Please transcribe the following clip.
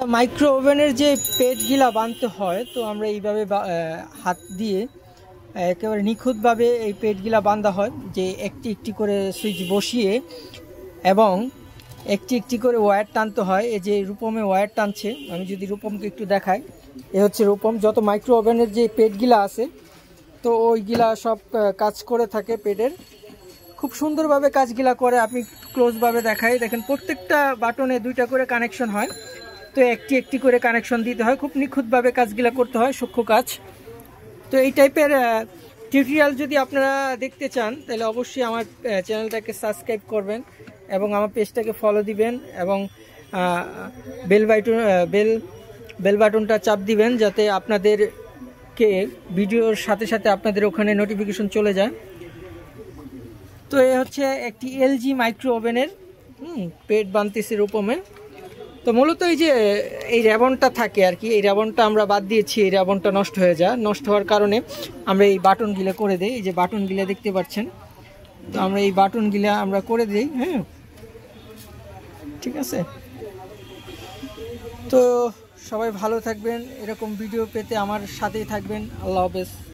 Micro ওভেনের যে পেটগুলা বানতে হয়, তো আমরা এইভাবে হাত দিয়ে একেবারে নিখুঁতভাবে এই পেটগুলা বাঁধা হয়, যে একটি একটি করে সুইচ বসিয়ে এবং একটি একটি করে ওয়্যার টানতে হয়। এই যে রূপমে ওয়্যার টানছে, আমি যদি রূপমকে একটু দেখাই, এ হচ্ছে রূপম। যত মাইক্রো ওভেনের যে পেটগুলা আছে, তো ওইগুলা সব কাজ করে থাকে পেটের, খুব সুন্দরভাবে কাজগুলা করে। আপনি ক্লোজভাবে দেখাই, দেখেন প্রত্যেকটা বাটনে দুইটা করে কানেকশন হয়, তো একটি একটি করে কানেকশন দিতে হয়, খুব নিখুঁতভাবে কাজগুলা করতে হয়, সূক্ষ্ম কাজ। তো এই টাইপের টিউটোরিয়াল যদি আপনারা দেখতে চান, তাহলে অবশ্যই আমার চ্যানেলটাকে সাবস্ক্রাইব করবেন এবং আমার পেজটাকে ফলো দিবেন এবং বেল বাটনটা চাপ দিবেন, যাতে আপনাদেরকে ভিডিওর সাথে সাথে আপনাদের ওখানে নোটিফিকেশন চলে যায়। তো এ হচ্ছে একটি এলজি মাইক্রো ওভেনের পেট বানতেছে রূপমে। তো মূলত এই যে এই র্যাবনটা থাকে আর কি, এই র্যাবনটা আমরা বাদ দিয়েছি, এই র্যাবনটা নষ্ট হয়ে যায়, নষ্ট হওয়ার কারণে আমরা এই বাটনগুলো করে দিই। এই যে বাটনগুলো দেখতে পাচ্ছেন, তো আমরা এই বাটনগুলো আমরা করে দিই। হ্যাঁ, ঠিক আছে। তো সবাই ভালো থাকবেন, এরকম ভিডিও পেতে আমার সাথেই থাকবেন। আল্লাহ হাফেজ।